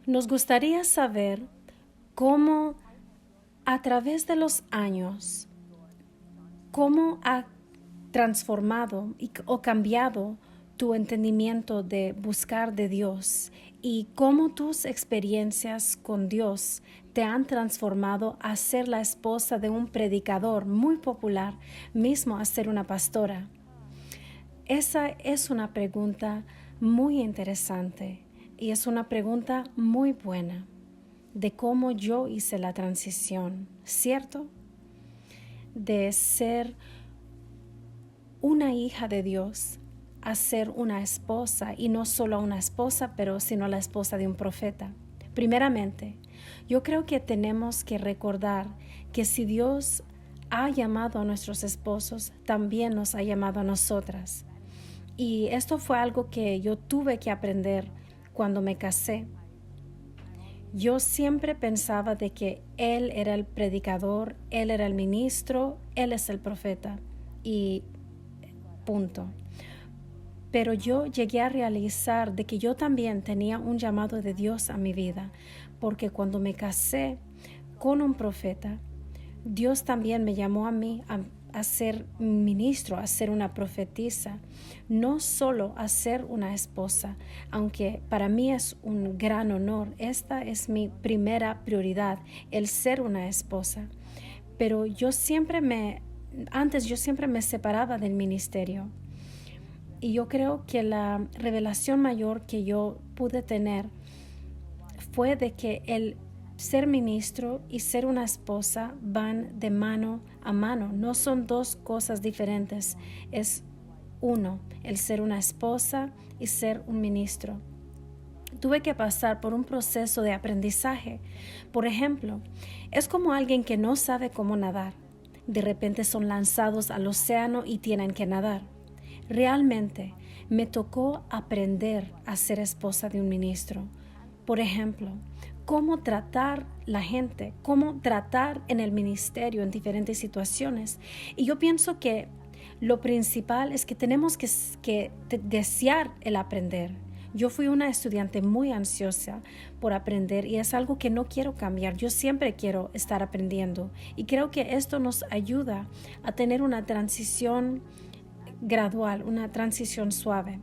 Nos gustaría saber cómo a través de los años, cómo ha transformado o cambiado tu entendimiento de buscar de Dios y cómo tus experiencias con Dios te han transformado a ser la esposa de un predicador muy popular, mismo a ser una pastora. Esa es una pregunta muy interesante y es una pregunta muy buena de cómo yo hice la transición, ¿cierto? De ser una hija de Dios a ser una esposa, y no solo una esposa, pero sino la esposa de un profeta. Primeramente, yo creo que tenemos que recordar que si Dios ha llamado a nuestros esposos, también nos ha llamado a nosotras. Y esto fue algo que yo tuve que aprender cuando me casé. Yo siempre pensaba de que Él era el predicador, Él era el ministro, Él es el profeta y punto. Pero yo llegué a realizar de que yo también tenía un llamado de Dios a mi vida, porque cuando me casé con un profeta, Dios también me llamó a mí a ser ministro, a ser una profetisa, no solo a ser una esposa, aunque para mí es un gran honor. Esta es mi primera prioridad, el ser una esposa. Pero antes yo siempre me separaba del ministerio. Y yo creo que la revelación mayor que yo pude tener fue de que el ser ministro y ser una esposa van de mano a mano. No son dos cosas diferentes. Es uno, el ser una esposa y ser un ministro. Tuve que pasar por un proceso de aprendizaje. Por ejemplo, es como alguien que no sabe cómo nadar. De repente son lanzados al océano y tienen que nadar. Realmente me tocó aprender a ser esposa de un ministro. Por ejemplo, cómo tratar la gente, cómo tratar en el ministerio en diferentes situaciones. Y yo pienso que lo principal es que tenemos que desear el aprender. Yo fui una estudiante muy ansiosa por aprender y es algo que no quiero cambiar. Yo siempre quiero estar aprendiendo y creo que esto nos ayuda a tener una transición gradual, una transición suave.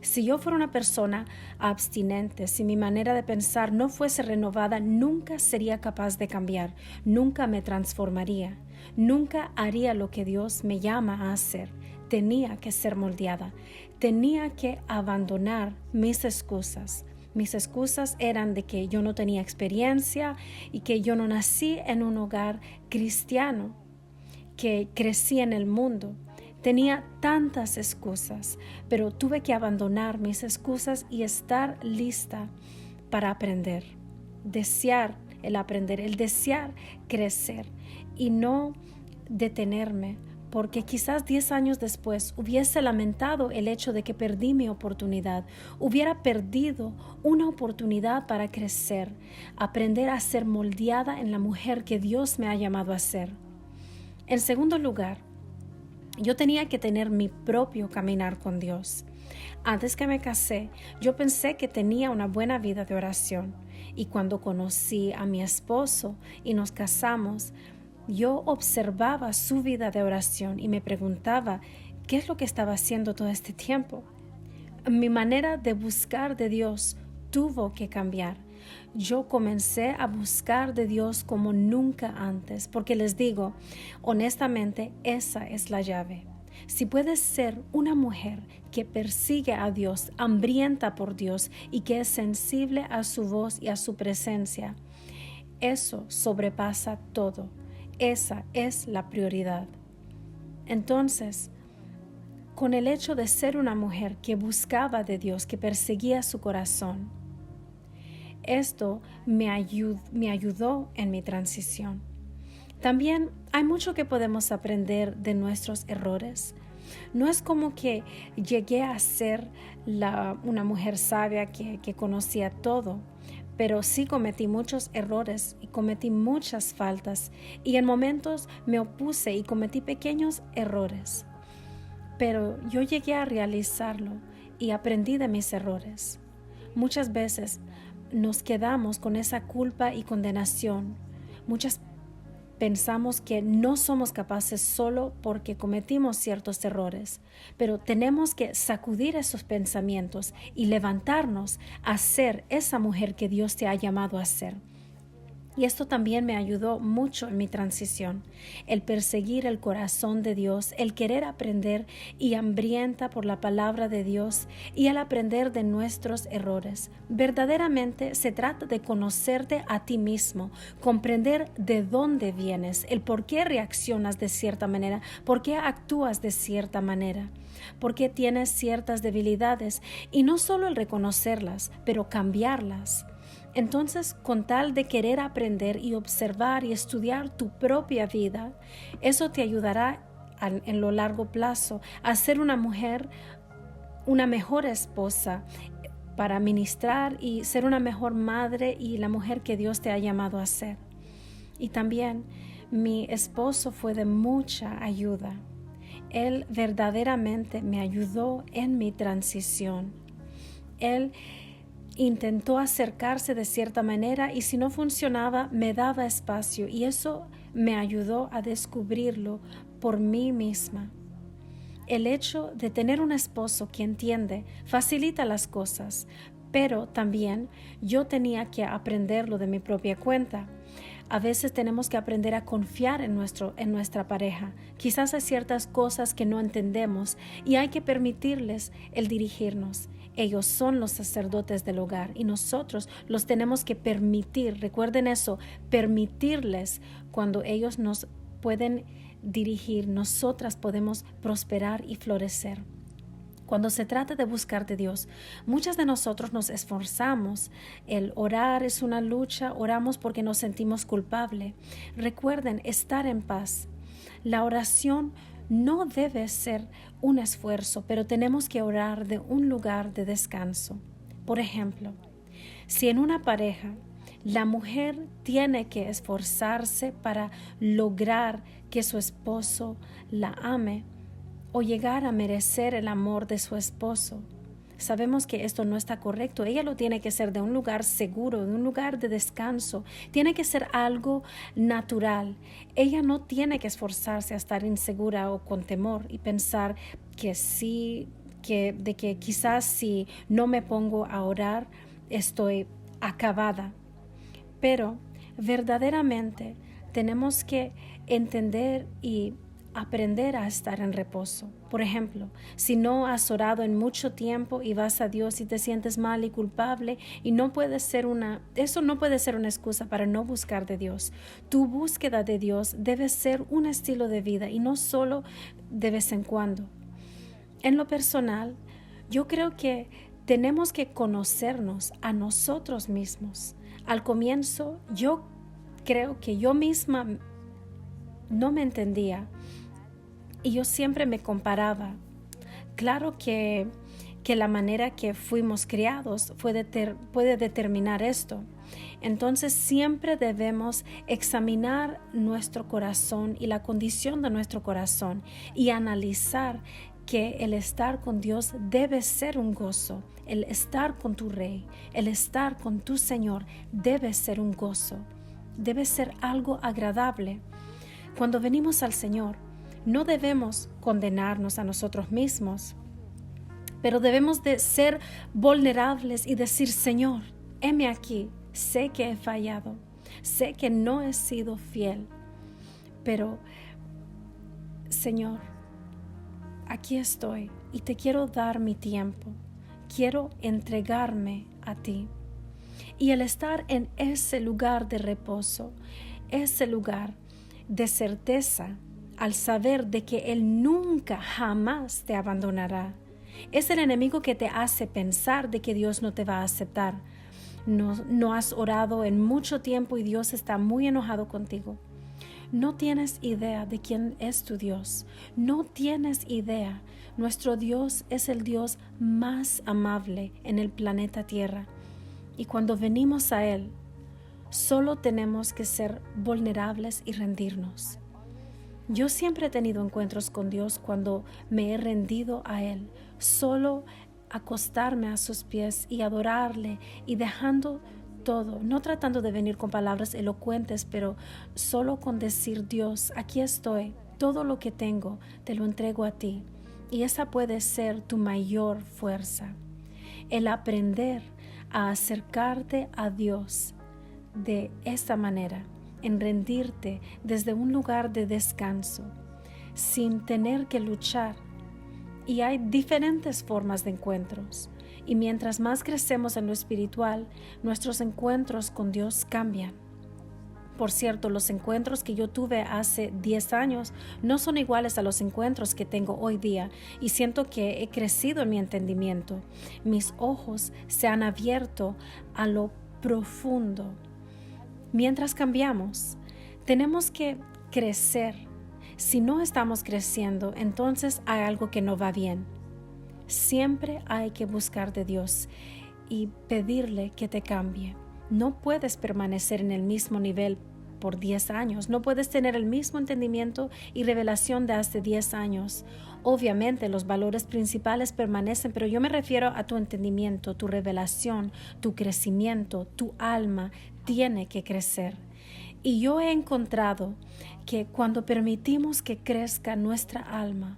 Si yo fuera una persona abstinente, si mi manera de pensar no fuese renovada, nunca sería capaz de cambiar, nunca me transformaría, nunca haría lo que Dios me llama a hacer. Tenía que ser moldeada, tenía que abandonar mis excusas. Mis excusas eran de que yo no tenía experiencia y que yo no nací en un hogar cristiano, que crecí en el mundo. Tenía tantas excusas, pero tuve que abandonar mis excusas y estar lista para aprender. Desear el aprender, el desear crecer y no detenerme, porque quizás 10 años después hubiese lamentado el hecho de que perdí mi oportunidad, hubiera perdido una oportunidad para crecer, aprender a ser moldeada en la mujer que Dios me ha llamado a ser. En segundo lugar, yo tenía que tener mi propio caminar con Dios. Antes que me casé, yo pensé que tenía una buena vida de oración. Y cuando conocí a mi esposo y nos casamos, yo observaba su vida de oración y me preguntaba, ¿qué es lo que estaba haciendo todo este tiempo? Mi manera de buscar de Dios tuvo que cambiar. Yo comencé a buscar de Dios como nunca antes, porque les digo, honestamente, esa es la llave. Si puedes ser una mujer que persigue a Dios, hambrienta por Dios y que es sensible a su voz y a su presencia, eso sobrepasa todo. Esa es la prioridad. Entonces, con el hecho de ser una mujer que buscaba de Dios, que perseguía su corazón, esto me ayudó en mi transición. También hay mucho que podemos aprender de nuestros errores. No es como que llegué a ser una mujer sabia que conocía todo, pero sí cometí muchos errores y cometí muchas faltas y en momentos me opuse y cometí pequeños errores. Pero yo llegué a realizarlo y aprendí de mis errores. Muchas veces nos quedamos con esa culpa y condenación. Muchas pensamos que no somos capaces solo porque cometimos ciertos errores, pero tenemos que sacudir esos pensamientos y levantarnos a ser esa mujer que Dios te ha llamado a ser. Y esto también me ayudó mucho en mi transición, el perseguir el corazón de Dios, el querer aprender y hambrienta por la palabra de Dios y el aprender de nuestros errores. Verdaderamente se trata de conocerte a ti mismo, comprender de dónde vienes, el por qué reaccionas de cierta manera, por qué actúas de cierta manera, por qué tienes ciertas debilidades y no solo el reconocerlas, pero cambiarlas. Entonces, con tal de querer aprender y observar y estudiar tu propia vida, eso te ayudará en lo largo plazo a ser una mujer, una mejor esposa para ministrar y ser una mejor madre y la mujer que Dios te ha llamado a ser. Y también mi esposo fue de mucha ayuda. Él verdaderamente me ayudó en mi transición. Él intentó acercarse de cierta manera y si no funcionaba me daba espacio y eso me ayudó a descubrirlo por mí misma. El hecho de tener un esposo que entiende facilita las cosas, pero también yo tenía que aprenderlo de mi propia cuenta. A veces tenemos que aprender a confiar en nuestra pareja. Quizás hay ciertas cosas que no entendemos y hay que permitirles el dirigirnos. Ellos son los sacerdotes del hogar y nosotros los tenemos que permitir. Recuerden eso, permitirles cuando ellos nos pueden dirigir. Nosotras podemos prosperar y florecer. Cuando se trata de buscar de Dios, muchas de nosotros nos esforzamos. El orar es una lucha, oramos porque nos sentimos culpables. Recuerden, estar en paz. La oración no debe ser un esfuerzo, pero tenemos que orar de un lugar de descanso. Por ejemplo, si en una pareja la mujer tiene que esforzarse para lograr que su esposo la ame, o llegar a merecer el amor de su esposo. Sabemos que esto no está correcto. Ella lo tiene que hacer de un lugar seguro, de un lugar de descanso. Tiene que ser algo natural. Ella no tiene que esforzarse a estar insegura o con temor y pensar que sí, de que quizás si no me pongo a orar estoy acabada. Pero verdaderamente tenemos que entender y aprender a estar en reposo. Por ejemplo, si no has orado en mucho tiempo y vas a Dios y te sientes mal y culpable y eso no puede ser una excusa para no buscar de Dios. Tu búsqueda de Dios debe ser un estilo de vida y no solo de vez en cuando. En lo personal, yo creo que tenemos que conocernos a nosotros mismos. Al comienzo, yo creo que yo misma no me entendía y yo siempre me comparaba. Claro que la manera que fuimos criados puede determinar esto. Entonces siempre debemos examinar nuestro corazón y la condición de nuestro corazón y analizar que el estar con Dios debe ser un gozo. El estar con tu Rey, el estar con tu Señor debe ser un gozo. Debe ser algo agradable. Cuando venimos al Señor, no debemos condenarnos a nosotros mismos, pero debemos de ser vulnerables y decir: Señor, heme aquí, sé que he fallado, sé que no he sido fiel, pero Señor, aquí estoy y te quiero dar mi tiempo, quiero entregarme a ti. Y el estar en ese lugar de reposo, ese lugar de certeza, al saber de que Él nunca, jamás te abandonará. Es el enemigo que te hace pensar de que Dios no te va a aceptar. No has orado en mucho tiempo y Dios está muy enojado contigo. No tienes idea de quién es tu Dios. No tienes idea. Nuestro Dios es el Dios más amable en el planeta Tierra. Y cuando venimos a Él, solo tenemos que ser vulnerables y rendirnos. Yo siempre he tenido encuentros con Dios cuando me he rendido a Él, solo acostarme a sus pies y adorarle y dejando todo, no tratando de venir con palabras elocuentes, pero solo con decir: Dios, aquí estoy, todo lo que tengo te lo entrego a ti. Y esa puede ser tu mayor fuerza, el aprender a acercarte a Dios de esta manera, en rendirte desde un lugar de descanso, sin tener que luchar. Y hay diferentes formas de encuentros. Y mientras más crecemos en lo espiritual, nuestros encuentros con Dios cambian. Por cierto, los encuentros que yo tuve hace 10 años no son iguales a los encuentros que tengo hoy día, y siento que he crecido en mi entendimiento. Mis ojos se han abierto a lo profundo. Mientras cambiamos, tenemos que crecer. Si no estamos creciendo, entonces hay algo que no va bien. Siempre hay que buscar de Dios y pedirle que te cambie. No puedes permanecer en el mismo nivel por 10 años. No puedes tener el mismo entendimiento y revelación de hace 10 años. Obviamente los valores principales permanecen, pero yo me refiero a tu entendimiento, tu revelación, tu crecimiento, tu alma tiene que crecer. Y yo he encontrado que cuando permitimos que crezca nuestra alma,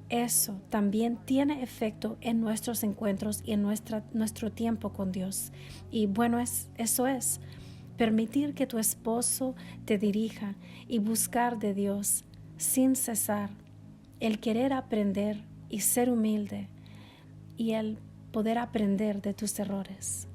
eso también tiene efecto en nuestros encuentros y en nuestro tiempo con Dios. Y bueno, eso es permitir que tu esposo te dirija y buscar de Dios sin cesar, el querer aprender y ser humilde, y el poder aprender de tus errores.